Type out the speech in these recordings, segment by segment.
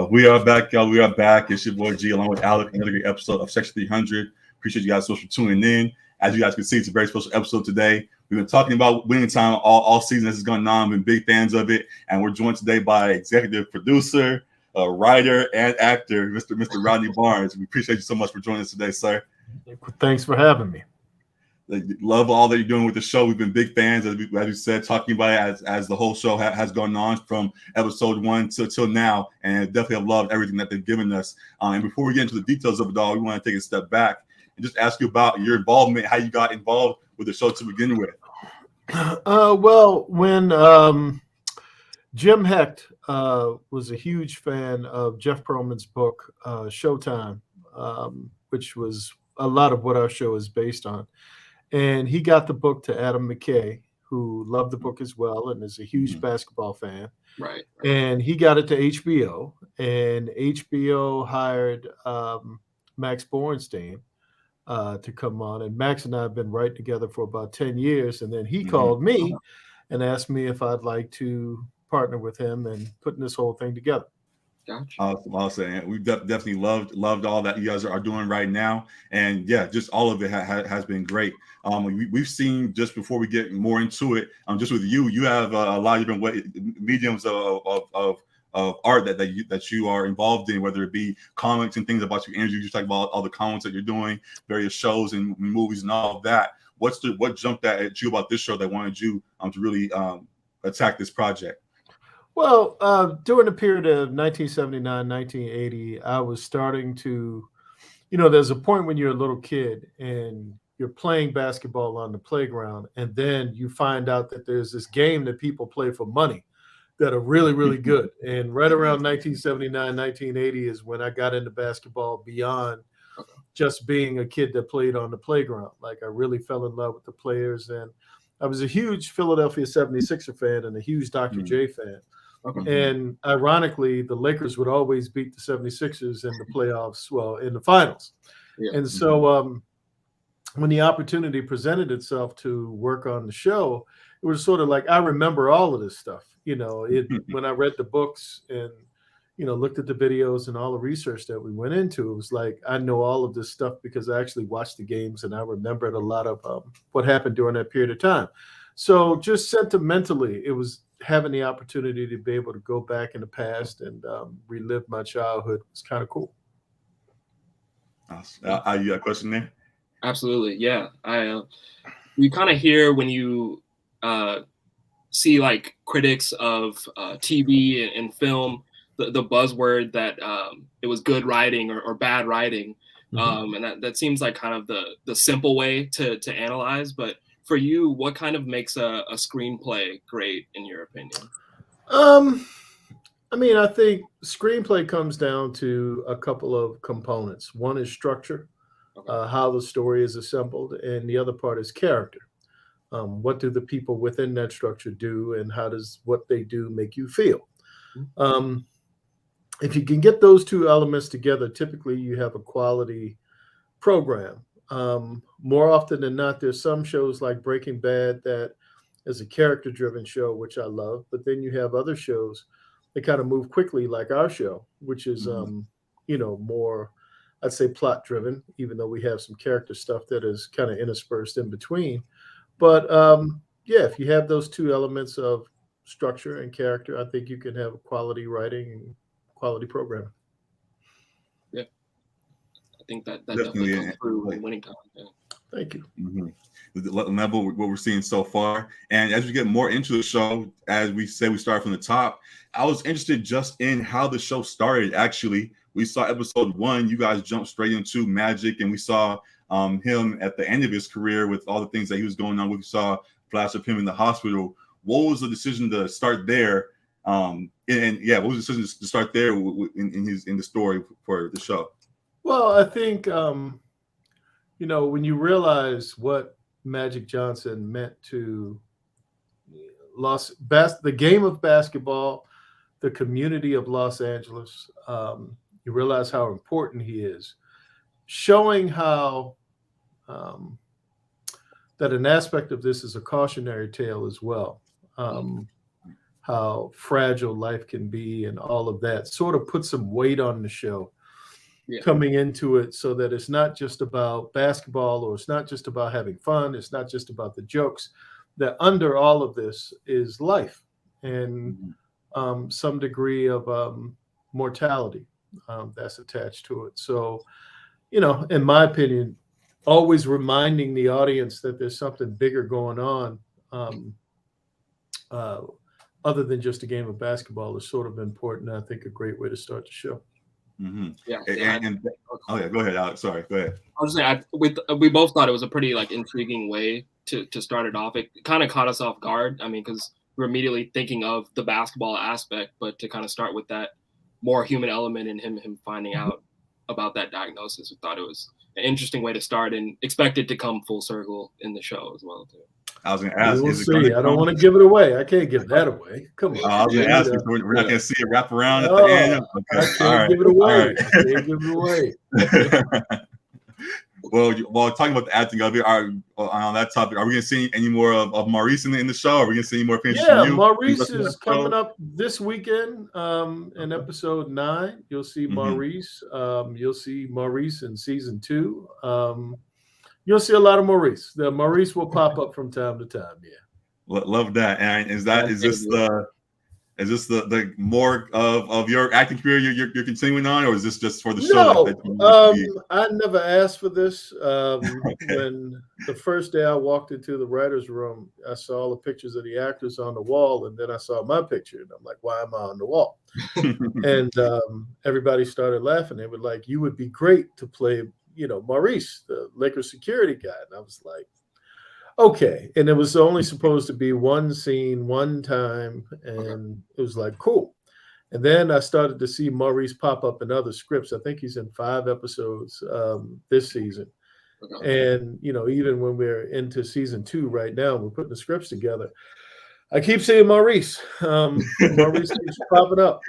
We are back, y'all. We are back. It's your boy G along with Alec, another great episode of Section 300. Appreciate you guys so much for tuning in. As you guys can see, it's a very special episode today. We've been talking about Winning Time all season. This is going on. We've been big fans of it. And we're joined today by executive producer, writer, and actor, Mr. Rodney Barnes. We appreciate you so much for joining us today, sir. Thanks for having me. Love all that you're doing with the show. We've been big fans, as we said, talking about it as the whole show has gone on from episode 1 till now, and definitely have loved everything that they've given us. And before we get into the details of it all, we want to take a step back and just ask you about your involvement, how you got involved with the show to begin with. Well, when Jim Hecht was a huge fan of Jeff Pearlman's book, Showtime, which was a lot of what our show is based on. And he got the book to Adam McKay, who loved the book as well and is a huge basketball fan. Right. And he got it to HBO, and HBO hired Max Borenstein to come on. And Max and I have been writing together for about 10 years. And then he called me and asked me if I'd like to partner with him and putting this whole thing together. Gotcha. Awesome. And we definitely loved all that you guys are doing right now, and yeah, just all of it has been great. We've seen, just before we get more into it, just with you have a lot of different mediums of art that you are involved in, whether it be comics and things about your interviews. You talk about all the comments that you're doing, various shows and movies and all of that. What jumped at you about this show that wanted you to really attack this project? Well, during the period of 1979, 1980, I was starting to, there's a point when you're a little kid and you're playing basketball on the playground, and then you find out that there's this game that people play for money that are really, really good. And right around 1979, 1980 is when I got into basketball beyond just being a kid that played on the playground. Like, I really fell in love with the players, and I was a huge Philadelphia 76er fan and a huge Dr. J fan. And ironically, the Lakers would always beat the 76ers in the playoffs, in the finals. Yeah. And so when the opportunity presented itself to work on the show, it was sort of like, I remember all of this stuff. When I read the books and, looked at the videos and all the research that we went into, it was like, I know all of this stuff because I actually watched the games and I remembered a lot of what happened during that period of time. So just sentimentally, it was having the opportunity to be able to go back in the past and relive my childhood was kind of cool. You got a question there? Absolutely, yeah. We kind of hear when you see like critics of TV and film, the buzzword that it was good writing or bad writing, and that seems like kind of the simple way to analyze, but for you, what kind of makes a screenplay great in your opinion? I think screenplay comes down to a couple of components. One is structure, how the story is assembled, and the other part is character. What do the people within that structure do, and how does what they do make you feel? If you can get those two elements together, typically you have a quality program. More often than not, there's some shows like Breaking Bad that is a character-driven show, which I love. But then you have other shows that kind of move quickly, like our show, which is, more, I'd say, plot-driven, even though we have some character stuff that is kind of interspersed in between. But, if you have those two elements of structure and character, I think you can have quality writing and quality programming. Yeah. I think that definitely comes through in Winning Time. Yeah. Thank you. The level what we're seeing so far, and as we get more into the show, as we say, we start from the top. I was interested just in how the show started. Actually, we saw episode 1. You guys jumped straight into Magic, and we saw him at the end of his career with all the things that he was going on. We saw flash of him in the hospital. What was the decision to start there? What was the decision to start there in the story for the show? Well, I think, when you realize what Magic Johnson meant to the game of basketball, the community of Los Angeles, you realize how important he is. Showing how that an aspect of this is a cautionary tale as well. how fragile life can be and all of that, sort of put some weight on the show coming into it, so that it's not just about basketball, or it's not just about having fun. It's not just about the jokes. That under all of this is life and some degree of mortality that's attached to it. So, in my opinion, always reminding the audience that there's something bigger going on other than just a game of basketball is sort of important. I think a great way to start the show. Mm-hmm. Oh yeah, go ahead, Alex. Sorry, go ahead. I was saying, we both thought it was a pretty intriguing way to start it off. It kind of caught us off guard. I mean, because we're immediately thinking of the basketball aspect, but to kind of start with that more human element and him finding out about that diagnosis, we thought it was an interesting way to start, and expect it to come full circle in the show as well too. I was going to ask. We'll see. I don't want to give it away. I can't give that away. Come on. I was going to ask if we're not going to see it wrap around at the end. Okay. I can't give it away. I can't give it away. Well, talking about the acting of it, on that topic, are we going to see any more of Maurice in the show? Are we going to see any more appearances from you? Maurice is coming up this weekend in episode 9. You'll see Maurice. You'll see Maurice in season 2. You'll see a lot of Maurice. The Maurice will pop up from time to time. Yeah, love that. And is this the more of your acting career you're continuing on, or is this just for the show? No, I never asked for this. When the first day I walked into the writer's room, I saw all the pictures of the actors on the wall, and then I saw my picture, and I'm like, why am I on the wall? And everybody started laughing. They were like, you would be great to play, Maurice, the liquor security guy. And I was like, okay. And it was only supposed to be one scene, one time. And it was like, cool. And then I started to see Maurice pop up in other scripts. I think he's in 5 episodes this season. And, even when we're into season 2 right now, we're putting the scripts together. I keep seeing Maurice. Maurice keeps popping up.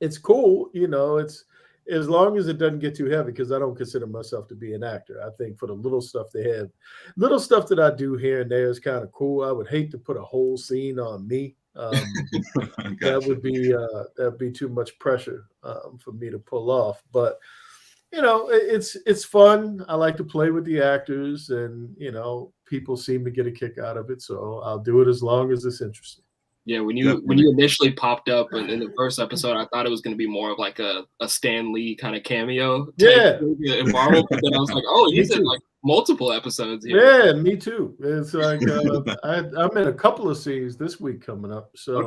It's cool. It's, as long as it doesn't get too heavy, because I don't consider myself to be an actor. I think for the little stuff little stuff that I do here and there is kind of cool. I would hate to put a whole scene on me. That would be too much pressure for me to pull off. But it's fun. I like to play with the actors, and people seem to get a kick out of it. So I'll do it as long as it's interesting. Yeah, when you initially popped up in the first episode, I thought it was going to be more of like a Stan Lee kind of cameo. In Marvel, but then I was like, oh, he's in like multiple episodes here. Yeah, me too. It's like I'm in a couple of scenes this week coming up. So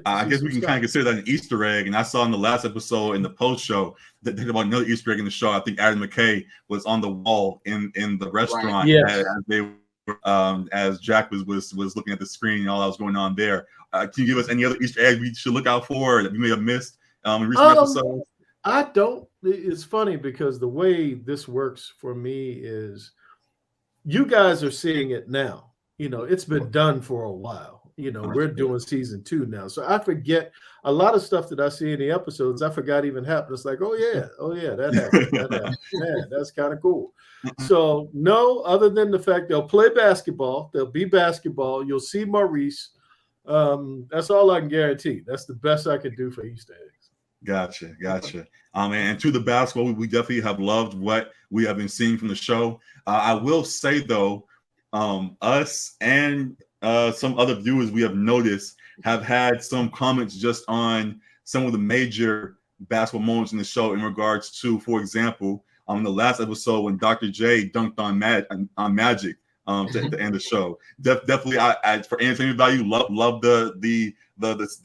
I guess we can kind of consider that an Easter egg. And I saw in the last episode in the post show that they had about another Easter egg in the show. I think Adam McKay was on the wall in the restaurant as Jack was looking at the screen and all that was going on there. Can you give us any other Easter egg we should look out for that we may have missed in recent episodes? I don't. It's funny because the way this works for me is you guys are seeing it now. It's been done for a while. We're doing season 2 now. So I forget a lot of stuff that I see in the episodes. I forgot even happened. It's like, oh yeah, that happened. Yeah, that's kind of cool. So no, other than the fact they'll play basketball, there'll be basketball. You'll see Maurice. That's all I can guarantee. That's the best I can do for Easter eggs. Gotcha. And to the basketball, we definitely have loved what we have been seeing from the show. I will say though, us and some other viewers we have noticed have had some comments just on some of the major basketball moments in the show in regards to, for example, on the last episode when Dr. J dunked on Magic to end the show. Definitely, I for entertainment value, love the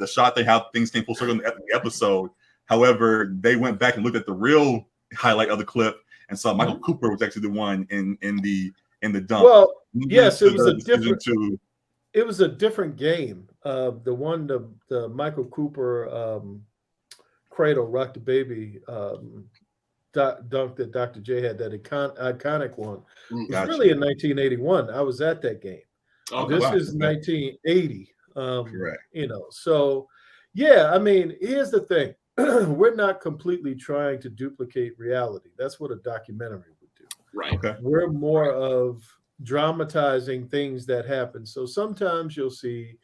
shot they have. Things came full circle in the episode. However, they went back and looked at the real highlight of the clip and saw Michael Cooper was actually the one in the dunk. Well, yes, it was a different. It was a different game. The Michael Cooper cradle rock the baby dunk that Dr. J had, that iconic one. It was really in 1981. I was at that game. This is 1980. Correct. So yeah, I mean, here's the thing. We're not completely trying to duplicate reality. That's what a documentary would do. Right. Okay. We're more of dramatizing things that happen. So sometimes you'll see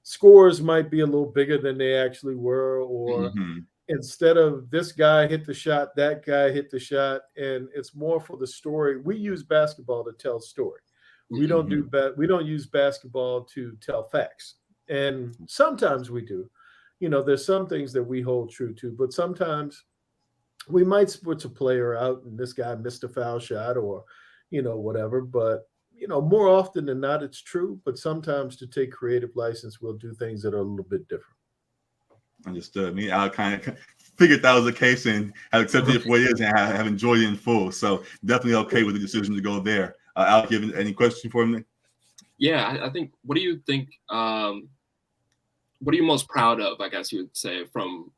scores might be a little bigger than they actually were, or Hmm. instead of this guy hit the shot, that guy hit the shot, and it's more for the story. We use basketball to tell story. We Mhm. don't do Hmm. we don't use basketball to tell facts. And sometimes we do. There's some things that we hold true to, but sometimes we might switch a player out and this guy missed a foul shot or whatever, but more often than not it's true, but sometimes to take creative license we'll do things that are a little bit different. Understood. Me, I kind of figured that was the case and have accepted it for what it is and have enjoyed it in full. So definitely okay with the decision to go there. Alec, you have any question for me? Yeah, I think. What do you think? What are you most proud of? I guess you would say from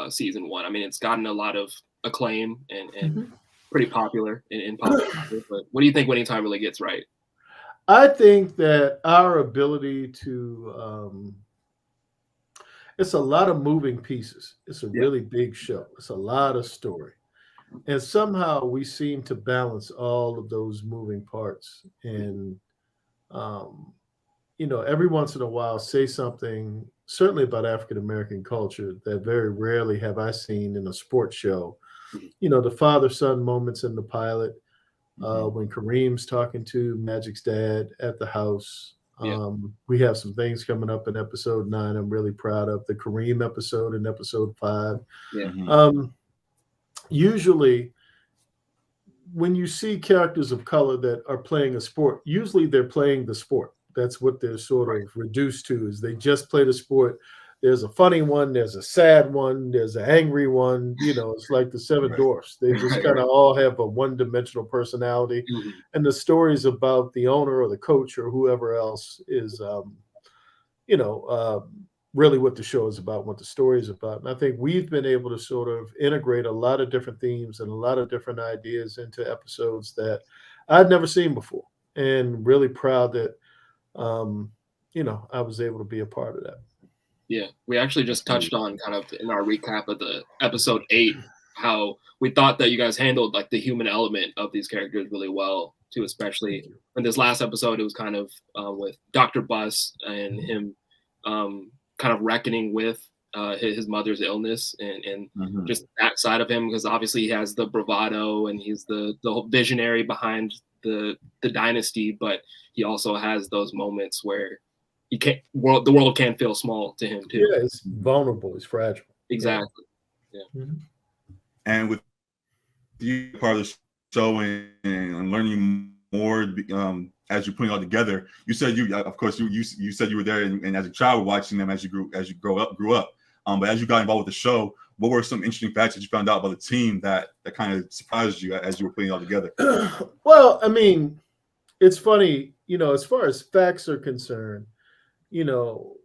season one. I mean, it's gotten a lot of acclaim and Mhm. pretty popular in pop culture. But what do you think Winning Time really gets right? I think that our ability to it's a lot of moving pieces. It's a Yeah. really big show. It's a lot of story. And somehow we seem to balance all of those moving parts. And um, every once in a while say something certainly about African American culture that very rarely have I seen in a sports show. Mhm. The father son moments in the pilot, Hmm. when Kareem's talking to Magic's dad at the house. Yeah. We have some things coming up in episode 9. I'm really proud of the Kareem episode in episode 5. Yeah. Hmm. Um, Usually, when you see characters of color that are playing a sport, usually they're playing the sport. That's what they're sort Right. of reduced to is they just play the sport. There's a funny one, there's a sad one, there's an angry one. It's like the Seven Right. Dwarfs. They just Right. kind Right. of all have a one-dimensional personality. Mhm. And the stories about the owner or the coach or whoever else is you know, uh, really what the show is about, what the story is about. And I think we've been able to sort of integrate a lot of different themes and a lot of different ideas into episodes that I'd never seen before. And really proud that, um, I was able to be a part of that. Yeah, we actually just Definitely. touched on kind of in our recap of the episode 8 how we thought that you guys handled like the human element of these characters really well too, Thank especially you. in this last episode. It was kind of with Dr. Bus and Mhm. him kind of reckoning with his mother's illness and Hmm. just that side of him because obviously he has the bravado and he's the whole visionary behind the dynasty, but he also has those moments where he can't the world can feel small to him too. Yeah, it's vulnerable, it's fragile. Yeah. Exactly. Yeah. Mhm. And with you part of the show and learning more as you're putting it all together. You said of course, you said you were there and as a child watching them as you grew up. But as you got involved with the show, what were some interesting facts that you found out about the team that kind of surprised you as you were putting it all together? Well, I mean, it's funny, as far as facts are concerned, you know,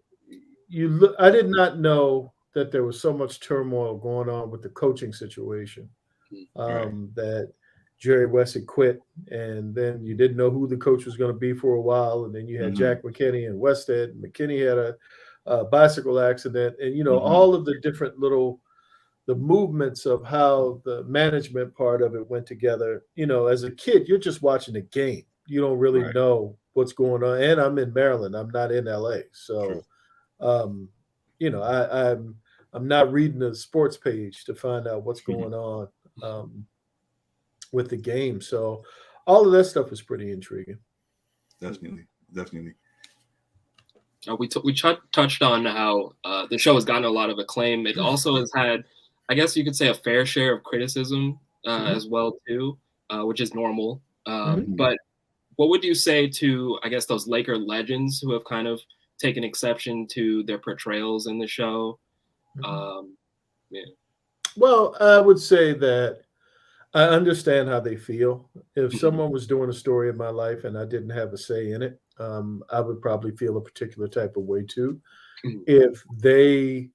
I did not know that there was so much turmoil going on with the coaching situation. Mhm. Right. That Jerry West had quit, and then you didn't know who the coach was going to be for a while, and then you had Hmm. Jack McKinney and Westhead. And McKinney had a bicycle accident, and Hmm. all of the different little the movements of how the management part of it went together. As a kid, you're just watching the game. You don't really Right. know what's going on. And I'm in Maryland. I'm not in LA, True. so um, I'm not reading the sports page to find out what's going on um, with the game. So all of that stuff is pretty intriguing. Definitely. Definitely. We touched on how the show has gotten a lot of acclaim. It also has had, I guess you could say, a fair share of criticism Mhm, as well too, which is normal. mhm. Hmm. But what would you say to, I guess, those Laker legends who have kind of taken exception to their portrayals in the show? Mhm. Um, yeah. Well, I would say that I understand how they feel. If Mhm. someone was doing a story of my life and I didn't have a say in it, I would probably feel a particular type of way too. Mhm. If they,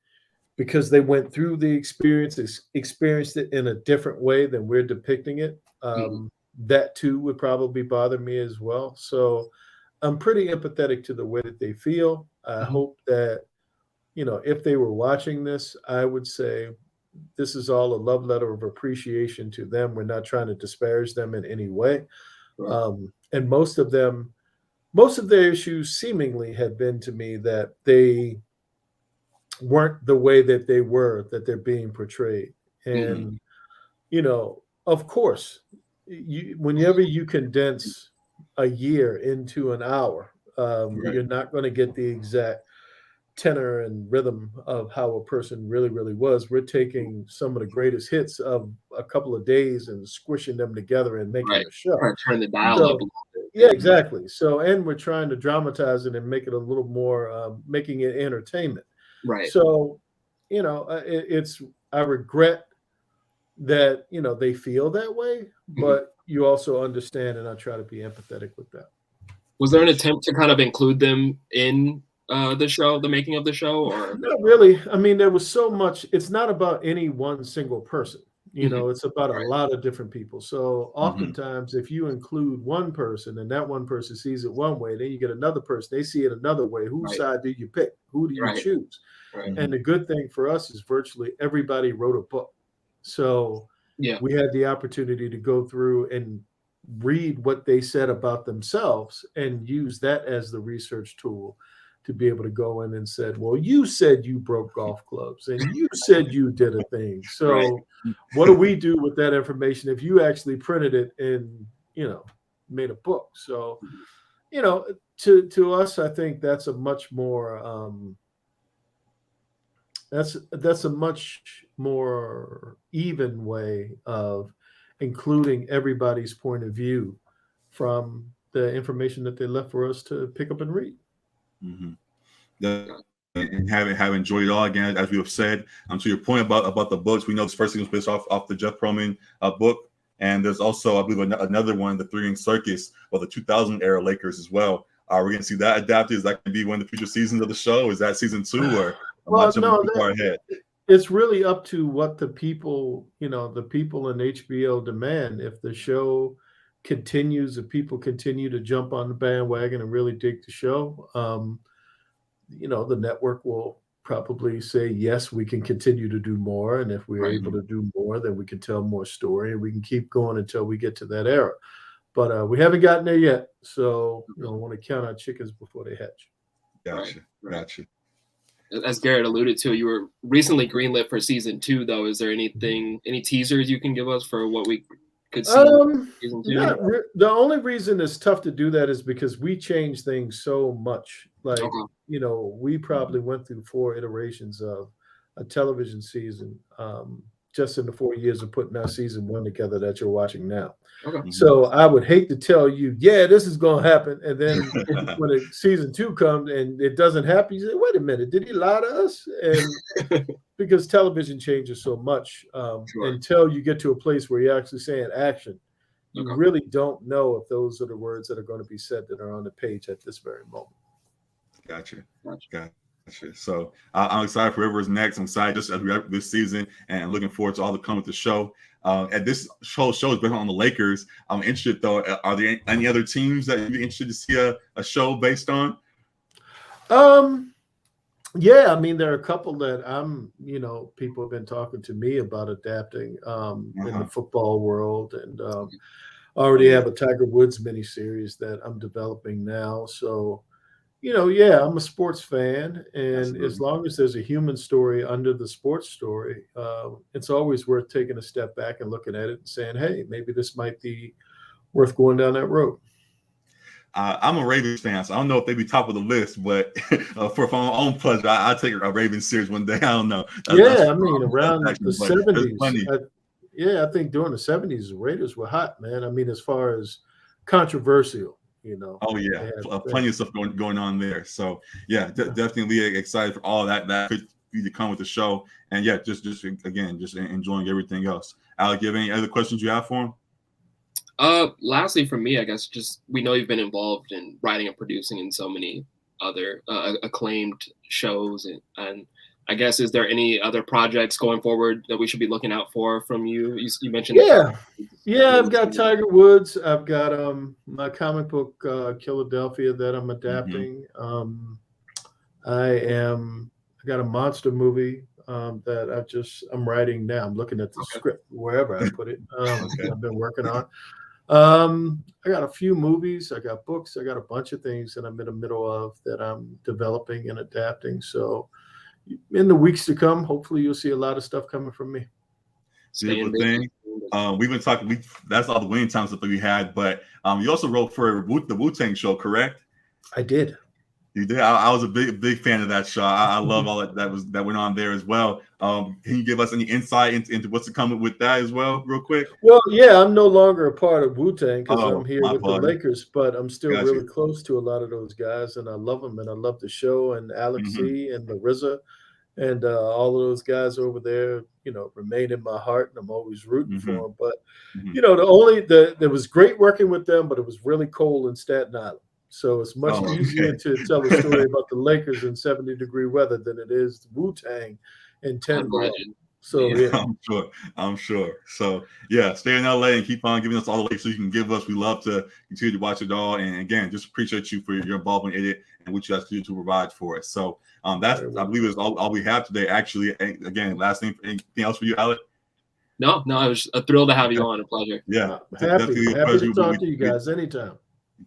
because they went through the experience, experienced it in a different way than we're depicting it, Mhm. that too would probably bother me as well. So I'm pretty empathetic to the way that they feel. I Mhm. hope that, if they were watching this, I would say this is all a love letter of appreciation to them. We're not trying to disparage them in any way. And most of their issues seemingly have been to me that they weren't the way that they're being portrayed. And, of course, whenever you condense a year into an hour, Right. you're not going to get the exact tenor and rhythm of how a person really, really was. We're taking some of the greatest hits of a couple of days and squishing them together and making a show. Trying to turn the dial So, up a little bit. yeah, exactly. So, and we're trying to dramatize it and make it a little more, making it entertainment. Right. So, I regret that, they feel that way, but you also understand, and I try to be empathetic with that. Was there an attempt to kind of include them in the show, the making of the show, or Not really. I mean, there was so much. It's not about any one single person. It's about a lot of different people. So oftentimes, if you include one person and that one person sees it one way, then you get another person, they see it another way. Whose side do you pick? Who do you choose? Right. And the good thing for us is virtually everybody wrote a book. So we had the opportunity to go through and read what they said about themselves and use that as the research tool to be able to go in and said, well, you said you broke golf clubs and you said you did a thing. So what do we do with that information if you actually printed it and, made a book? So, to us, I think that's a much more, that's a much more even way of including everybody's point of view from the information that they left for us to pick up and read. And have enjoyed it all again, as we have said. To your point about the books, we know this first thing was based off the Jeff Pearlman book, and there's also, I believe, another one, the Three-Ring Circus, or the 2000 era Lakers as well. Are we going to see that adapted? Is that going to be one of the future seasons of the show? Is that season 2, or well, no, too far ahead? It's really up to what the people in HBO demand. If the show continues, if people continue to jump on the bandwagon and really dig the show, the network will probably say, yes, we can continue to do more. And if we're able to do more, then we can tell more story and we can keep going until we get to that era. But we haven't gotten there yet. So want to count our chickens before they hatch. Gotcha. As Garrett alluded to, you were recently greenlit for season 2, though. Is there any teasers you can give us for what we could see in season 2? The only reason it's tough to do that is because we change things so much. Like, we probably went through 4 iterations of a television season just in the 4 years of putting our season 1 together that you're watching now. So I would hate to tell you, this is going to happen. And then when season 2 comes and it doesn't happen, you say, wait a minute, did he lie to us? And because television changes so much until you get to a place where you're actually saying action, you really don't know if those are the words that are going to be said that are on the page at this very moment. Gotcha. So I'm excited for whatever's next. I'm excited just as we wrap this season and looking forward to all the come with the show. And this show is based on the Lakers. I'm interested, though. Are there any other teams that you'd be interested to see a show based on? Yeah, I mean, there are a couple that people have been talking to me about adapting in the football world. And I already have a Tiger Woods miniseries that I'm developing now. So, I'm a sports fan, and as long as there's a human story under the sports story, it's always worth taking a step back and looking at it and saying, hey, maybe this might be worth going down that road. I'm a Ravens fan, so I don't know if they'd be top of the list, but for my own pleasure, I'll take a Ravens series one day. I don't know. Around the 70s. I think during the 70s, the Raiders were hot, man. I mean, as far as controversial. Plenty of stuff going on there. So definitely excited for all that could be to come with the show. And just enjoying everything else. Alec, you have any other questions you have for him? Lastly, for me, I guess we know you've been involved in writing and producing in so many other acclaimed shows, and I guess, is there any other projects going forward that we should be looking out for from you? You mentioned. I've got Tiger Woods. I've got my comic book Philadelphia that I'm adapting. I got a monster movie that I'm writing now. I'm looking at the script wherever I put it. I've been working on. I got a few movies, I got books, I got a bunch of things that I'm in the middle of that I'm developing and adapting. So in the weeks to come, hopefully you'll see a lot of stuff coming from me. Beautiful thing. We've been talking. That's all the winning times that we had, but you also wrote for the Wu-Tang show, correct? I did. You did. I was a big fan of that show. I love all that went on there as well. Can you give us any insight into what's coming with that as well, real quick? Well, yeah, I'm no longer a part of Wu-Tang because I'm here with pardon. the Lakers, but I'm still Got really you. close to a lot of those guys, and I love them, and I love the show, and Alec G and the RZA, and all of those guys over there, remain in my heart, and I'm always rooting for them. But there was great working with them, but it was really cold in Staten Island. So it's much easier to tell a story about the Lakers in 70-degree weather than it is Wu-Tang in 10 below. So yeah, I'm sure. So yeah, stay in LA and keep on giving us all the links so you can give us. We love to continue to watch it all. And again, just appreciate you for your involvement in it and what you guys continue to provide for us. So that's, I believe, is all we have today. Actually, again, last thing, anything else for you, Alec? No, I was thrilled to have you on. A pleasure. Yeah, happy to talk to you guys anytime.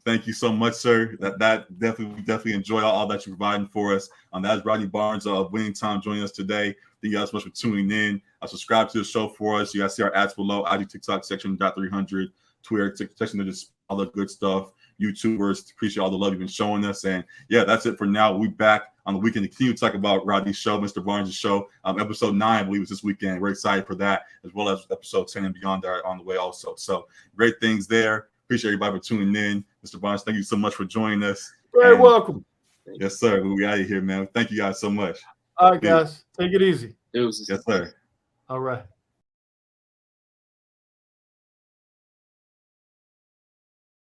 Thank you so much, sir. That definitely enjoy all that you're providing for us. That's Rodney Barnes of Winning Time joining us today. Thank you guys so much for tuning in. Subscribe to the show for us. You guys see our ads below. IG, TikTok section .300, Twitter section, just all the good stuff. YouTubers, appreciate all the love you've been showing us. And yeah, that's it for now. We'll be back on the weekend to continue to talk about Rodney's show, Mr. Barnes' show. Episode 9, I believe, is this weekend. We're excited for that, as well as episode 10 and beyond are on the way also. So great things there. Appreciate everybody for tuning in. Mr. Barnes, thank you so much for joining us. Very welcome. Yes, sir. We'll be out of here, man. Thank you guys so much. All right, guys. Take it easy. Yes, sir. All right.